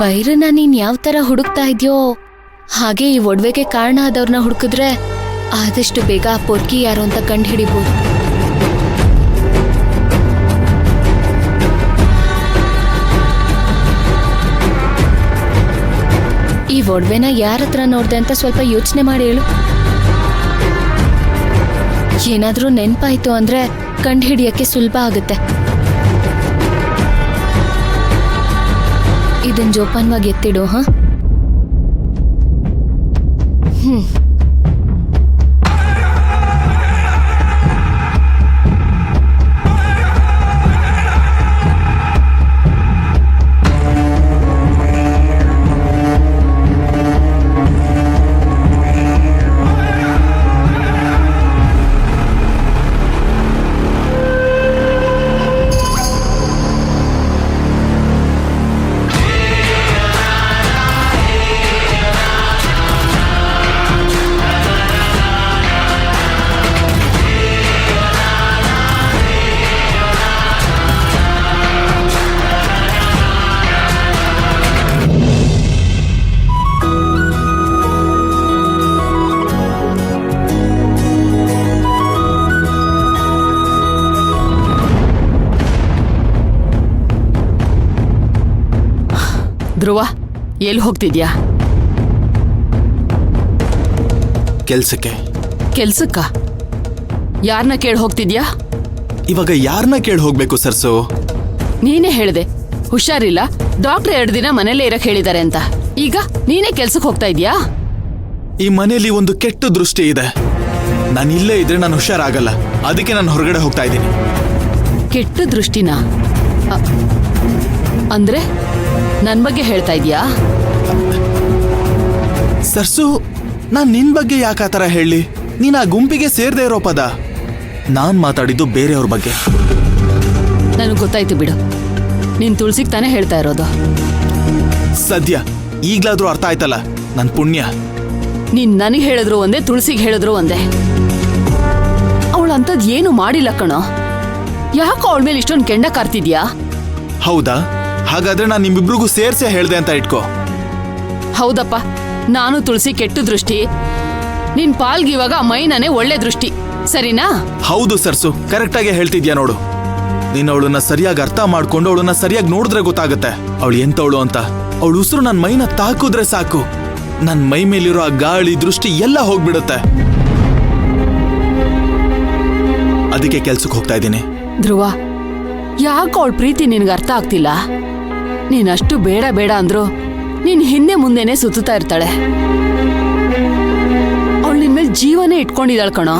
ಬೈರನ್ನ ನೀನ್ ಯಾವ ತರ ಹುಡುಕ್ತಾ ಇದ್ಯೋ ಹಾಗೆ ಈ ಒಡವೆಗೆ ಕಾರಣ ಆದವ್ರನ್ನ ಹುಡುಕಿದ್ರೆ ಆದಷ್ಟು ಬೇಗ ಆ ಪೊರ್ಕಿ ಯಾರು ಅಂತ ಕಂಡು ಹಿಡಿಬಹುದು. ಈ ಒಡವೆನ ಯಾರ ಹತ್ರ ನೋಡ್ದೆ ಅಂತ ಸ್ವಲ್ಪ ಯೋಚನೆ ಮಾಡಿ ಹೇಳು. ಏನಾದ್ರೂ ನೆನ್ಪಾಯ್ತು ಅಂದ್ರೆ ಕಂಡು ಹಿಡಿಯಕ್ಕೆ ಸುಲಭ ಆಗುತ್ತೆ. ಇದನ್ ಜೋಪಾನವಾಗಿ ಎತ್ತಿಡು. ಹ ಧ್ರುವ, ಎಲ್ಲಿ ಹೋಗ್ತಿದ್ಯಾ? ಕೆಲ್ಸಕ್ಕ? ಯಾರನ್ನ ಕೇಳಿ ಹೋಗ್ತಿದ್ಯಾ? ಇವಾಗ ಯಾರನ್ನ ಕೇಳಿ ಹೋಗ್ಬೇಕು ಸರ್ಸು? ನೀನೇ ಹೇಳ್ದೆ ಹುಷಾರಿಲ್ಲ, ಡಾಕ್ಟರ್ 2 ದಿನ ಮನೇಲೇ ಇರಕ್ ಹೇಳಿದ್ದಾರೆ ಅಂತ. ಈಗ ನೀನೇ ಕೆಲ್ಸಕ್ಕೆ ಹೋಗ್ತಾ ಇದ್ಯಾ? ಈ ಮನೆಯಲ್ಲಿ ಒಂದು ಕೆಟ್ಟ ದೃಷ್ಟಿ ಇದೆ. ನಾನು ಇಲ್ಲೇ ಇದ್ರೆ ನಾನು ಹುಷಾರಾಗಲ್ಲ, ಅದಕ್ಕೆ ನಾನು ಹೊರಗಡೆ ಹೋಗ್ತಾ ಇದ್ದೀನಿ. ಕೆಟ್ಟ ದೃಷ್ಟಿನ ಅಂದ್ರೆ ನನ್ ಬಗ್ಗೆ ಹೇಳ್ತಾ ಇದ್ಯಾ? ಸರ್ಸು, ನಾನ್ ನಿನ್ ಬಗ್ಗೆ ಯಾಕೆ ಆ ಥರ ಹೇಳಿ? ನೀನ್ ಆ ಗುಂಪಿಗೆ ಸೇರ್ದೇ ಇರೋ ಪದ. ನಾನ್ ಮಾತಾಡಿದ್ದು ಬೇರೆಯವ್ರ ಬಗ್ಗೆ. ನನಗೆ ಗೊತ್ತಾಯ್ತು ಬಿಡು, ನೀನ್ ತುಳಸಿಗೆ ತಾನೇ ಹೇಳ್ತಾ ಇರೋದು. ಸದ್ಯ ಈಗ್ಲಾದ್ರೂ ಅರ್ಥ ಆಯ್ತಲ್ಲ ನನ್ ಪುಣ್ಯ. ನೀನ್ ನನಗೆ ಹೇಳಿದ್ರು ಒಂದೇ, ತುಳಸಿಗೆ ಹೇಳಿದ್ರು ಒಂದೇ. ಅವಳಂತದ್ ಏನು ಮಾಡಿಲ್ಲ ಕಣೋ. ಯಾಕೋ ಅವಳ ಮೇಲೆ ಇಷ್ಟೊಂದು ಕೆಂಡ ಕಾರ್ತಿದ್ಯಾ? ಹೌದಾ? ಹಾಗಾದ್ರೆ ನಾನು ನಿಮ್ಮಿಬ್ರಿಗೂ ಸೇರ್ಸೆ ಹೇಳ್ದೆ ಅಂತ ಇಟ್ಕೋ. ಹೌದಪ್ಪ, ನಾನು ತುಳಸಿ ಕೆಟ್ಟ ದೃಷ್ಟಿ, ನಿನ್ ಪಾಲ್ಗೆ ಇವಾಗ ಮೈನಾನೇ ಒಳ್ಳೆ ದೃಷ್ಟಿ, ಸರಿನಾ? ಹೌದು ಸರ್ಸು, ಕರೆಕ್ಟ್ ಆಗಿ ಹೇಳ್ತಿದ್ಯಾ ನೋಡು. ನೀನು ಅವಳನ್ನ ಸರಿಯಾಗಿ ಅರ್ಥ ಮಾಡ್ಕೊಂಡು ಅವಳನ್ನ ಸರಿಯಾಗಿ ನೋಡಿದ್ರೆ ಗೊತ್ತಾಗುತ್ತೆ ಅವಳು ಎಂತವಳು ಅಂತ. ಅವಳು ಉಸಿರು ನನ್ನ ಮೈನ ತಾಕುದ್ರೆ ಸಾಕು, ನನ್ನ ಮೈ ಮೇಲಿರೋ ಆ ಗಾಳಿ ದೃಷ್ಟಿ ಎಲ್ಲ ಹೋಗ್ಬಿಡುತ್ತೆ. ಅದಕ್ಕೆ ಕೆಲ್ಸಕ್ಕೆ ಹೋಗ್ತಾ ಇದ್ದೀನಿ. ಧ್ರುವ, ಯಾಕೋ ಅವಳ ಪ್ರೀತಿ ನಿನ್ಗೆ ಅರ್ಥ ಆಗ್ತಿಲ್ಲ. ನೀನಷ್ಟು ಬೇಡ ಬೇಡ ಅಂದ್ರು ನೀನ್ ಹಿಂದೆ ಮುಂದೆನೆ ಸುತ್ತಾ ಇರ್ತಾಳೆ. ಅವಳು ನಿನ್ ಮೇಲೆ ಜೀವನೇ ಇಟ್ಕೊಂಡಿದ್ದಾಳ ಕಣೋ.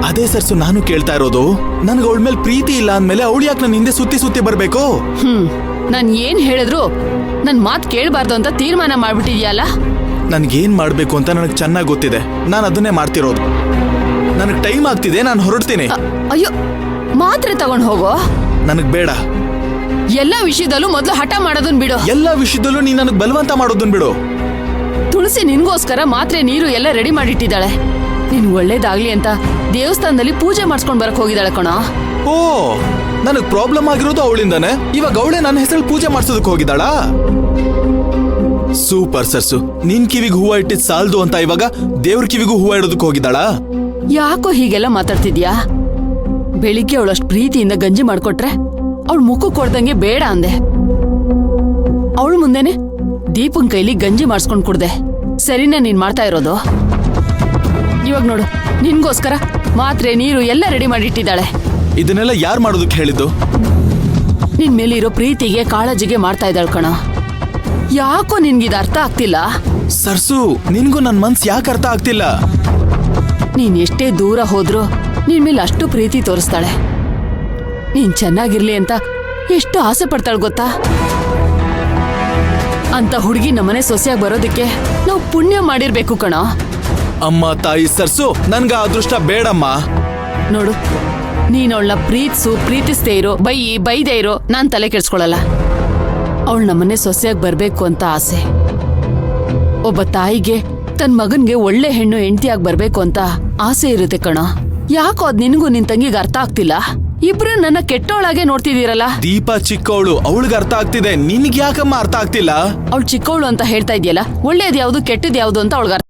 ಅದೇ ಸರ್ಸು ನಾನು ಕೇಳ್ತಾ ಇರೋದು. ನನ್ಗೆ ಅವಳ ಮೇಲೆ ಪ್ರೀತಿ ಇಲ್ಲ ಅಂದ್ಮೇಲೆ ಅವಳು ಯಾಕೆ ನನ್ನ ಹಿಂದೆ ಸುತ್ತಿ ಸುತ್ತಿ ಬರ್ಬೇಕು? ನಾನ್ ಏನ್ ಹೇಳಿದ್ರು ನನ್ ಮಾತ್ ಕೇಳಬಾರ್ದು ಅಂತ ತೀರ್ಮಾನ ಮಾಡ್ಬಿಟ್ಟಿದ್ಯಲ್ಲ. ನನ್ಗೇನ್ ಮಾಡ್ಬೇಕು ಅಂತ ನನಗೆ ಚೆನ್ನಾಗಿ ಗೊತ್ತಿದೆ. ನಾನು ಅದನ್ನೇ ಮಾಡ್ತಿರೋದು. ನನಗೆ ಟೈಮ್ ಆಗ್ತಿದೆ, ನಾನು ಹೊರಡ್ತೀನಿ. ಅಯ್ಯೋ, ಮಾತ್ರೆ ತಗೊಂಡ್ ಹೋಗೋ. ನನಗ್ ಬೇಡ. ಎಲ್ಲಾ ವಿಷಯದಲ್ಲೂ ಮೊದ್ಲು ಹಠ ಮಾಡೋದನ್ ಬಿಡು. ಎಲ್ಲಾ ವಿಷಯದಲ್ಲೂ ನೀನ್ ನನಗ್ ಬಲವಂತ ಮಾಡೋದನ್ ಬಿಡು. ತುಳಸಿ ನಿನ್ಗೋಸ್ಕರ ಮಾತ್ರೆ ನೀರು ಎಲ್ಲ ರೆಡಿ ಮಾಡಿಟ್ಟಿದ್ದಾಳೆ. ನಿನ್ ಒಳ್ಳೇದಾಗ್ಲಿ ಅಂತ ದೇವಸ್ಥಾನದಲ್ಲಿ ಪೂಜೆ ಮಾಡಿಸ್ಕೊಂಡ್ ಬರಕ್ ಹೋಗಿದ್ದಾಳೆ ಕಣೋ. ಓ, ನನಗ್ ಪ್ರಾಬ್ಲಮ್ ಆಗಿರೋದು ಅವಳಿಂದಾನೆ. ಇವಾಗ ಅವಳೇ ನನ್ನ ಹೆಸರು ಪೂಜೆ ಮಾಡ್ಸೋದಕ್ಕೆ ಹೋಗಿದ್ದಾಳಾ? ಸೂಪರ್ ಸರ್ಸು, ನಿನ್ ಕಿವಿಗೆ ಹೂವ ಇಟ್ಟಿದ್ ಸಾಲ್ದು ಅಂತ ಇವಾಗ ದೇವ್ರ ಕಿವಿಗೂ ಹೂವ ಇಡೋದಕ್ಕೆ ಹೋಗಿದ್ದಾಳಾ? ಯಾಕೋ ಹೀಗೆಲ್ಲ ಮಾತಾಡ್ತಿದ್ಯಾ? ಬೆಳಿಗ್ಗೆ ಅವಳಷ್ಟು ಪ್ರೀತಿಯಿಂದ ಗಂಜಿ ಮಾಡ್ಕೊಟ್ರೆ ಅವಳು ಮುಖ ಕೊಡ್ದಂಗೆ ಬೇಡ ಅಂದೆ. ಅವಳು ಮುಂದೆನೆ ದೀಪನ್ ಕೈಲಿ ಗಂಜಿ ಮಾಡಿಸ್ಕೊಂಡ್ ಕುಡ್ದೆ. ಸರಿನಾ ನೀನ್ ಮಾಡ್ತಾ ಇರೋದು? ಇವಾಗ ನೋಡು, ನಿನ್ಗೋಸ್ಕರ ಮಾತ್ರೆ ನೀರು ಎಲ್ಲ ರೆಡಿ ಮಾಡಿಟ್ಟಿದ್ದಾಳೆ. ಇದನ್ನೆಲ್ಲ ಯಾರು ಮಾಡೋದಕ್ಕೆ ಹೇಳಿದ್ದು? ನಿನ್ ಮೇಲಿರೋ ಪ್ರೀತಿಗೆ ಕಾಳಜಿಗೆ ಮಾಡ್ತಾ ಇದ್ದಾಳ ಕಣ. ಯಾಕೋ ನಿನ್ಗಿದ ಅರ್ಥ ಆಗ್ತಿಲ್ಲ? ಸರ್ಸು, ನಿನ್ಗೂ ನನ್ ಮನ್ಸ್ ಯಾಕೆ ಅರ್ಥ ಆಗ್ತಿಲ್ಲ? ನೀನ್ ಎಷ್ಟೇ ದೂರ ಹೋದ್ರೂ ನಿನ್ ಮೇಲೆ ಅಷ್ಟು ಪ್ರೀತಿ ತೋರಿಸ್ತಾಳೆ. ನೀನ್ ಚೆನ್ನಾಗಿರ್ಲಿ ಅಂತ ಎಷ್ಟು ಆಸೆ ಪಡ್ತಾಳೆ ಗೊತ್ತಾ? ಅಂತ ಹುಡುಗಿ ನಮ್ಮನೆ ಸೊಸೆಯಾಗಿ ಬರೋದಕ್ಕೆ ನಾವು ಪುಣ್ಯ ಮಾಡಿರ್ಬೇಕು ಕಣ. ಅಮ್ಮ ತಾಯಿ ಸರ್ಸು, ನನ್ಗ ಅದೃಷ್ಟ ಬೇಡಮ್ಮ. ನೋಡು, ನೀನ್ ಅವಳನ್ನ ಪ್ರೀತಿಸ್ದೇ ಇರೋ, ಬೈದೇ ಇರೋ, ನಾನ್ ತಲೆ ಕೆಡ್ಸ್ಕೊಳಲ್ಲ. ಅವಳು ನಮ್ಮನೆ ಸೊಸೆಯಾಗಿ ಬರ್ಬೇಕು ಅಂತ ಆಸೆ. ಒಬ್ಬ ತಾಯಿಗೆ ತನ್ ಮಗನ್ಗೆ ಒಳ್ಳೆ ಹೆಣ್ಣು ಹೆಂಡತಿಯಾಗಿ ಬರ್ಬೇಕು ಅಂತ ಆಸೆ ಇರುತ್ತೆ ಕಣ. ಯಾಕೋ ಅದ್ ನಿನಗೂ ನಿನ್ ತಂಗಿಗೆ ಅರ್ಥ ಆಗ್ತಿಲ್ಲ? ಇಬ್ರು ನನ್ನ ಕೆಟ್ಟವಳಾಗೆ ನೋಡ್ತಿದ್ದೀರಲ್ಲ. ದೀಪಾ ಚಿಕ್ಕವಳು, ಅವಳಿಗೆ ಅರ್ಥ ಆಗ್ತಿದೆ, ನಿನ್ಗೆ ಯಾಕಮ್ಮ ಅರ್ಥ ಆಗ್ತಿಲ್ಲ? ಅವಳು ಚಿಕ್ಕವಳು ಅಂತ ಹೇಳ್ತಾ ಇದೆಯಲ್ಲ, ಒಳ್ಳೇದ್ ಯಾವ್ದು ಕೆಟ್ಟದ್ ಯಾವ್ದು ಅಂತ ಅವಳಿಗೆ